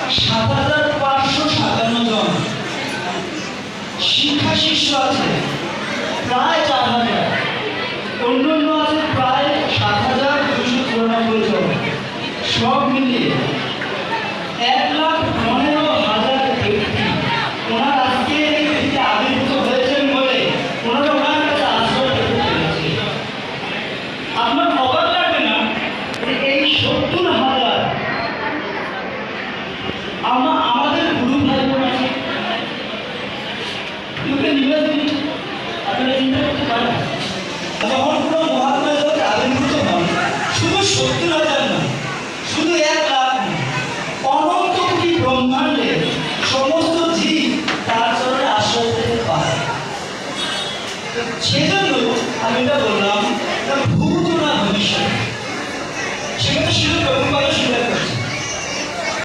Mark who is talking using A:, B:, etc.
A: 7,557 জন শিক্ষা শিষ্য আছে, প্রায় 4,000, অন্যান্য আছে প্রায় 7,294 জন। সব মিলিয়ে 1,15,000 ব্যক্তি ওনার আজকে এই পৃথিবীতে আবির্ভূত হয়েছেন বলে ওনারা ওনার কাছে আশ্রয় পেতে পেরেছে। আপনার অবাক লাগবে না যে এই 70,000 আমাদের গুরু ভাই বোন আছে। আপনারা চিন্তা করতে পারেন, যখন কোনো মহাত্মা জগতে আবির্ভূত হন, শুধু 70,000 না, শুধু 1,00,000 না, অনন্ত কোটি ব্রহ্মাণ্ডে সমস্ত জীব তার চরণে আশ্রয় পেতে পারে। সেজন্য আমি এটা বললাম ভূত না ভবিষ্যৎ, সেটা ছিল প্রভুপাদ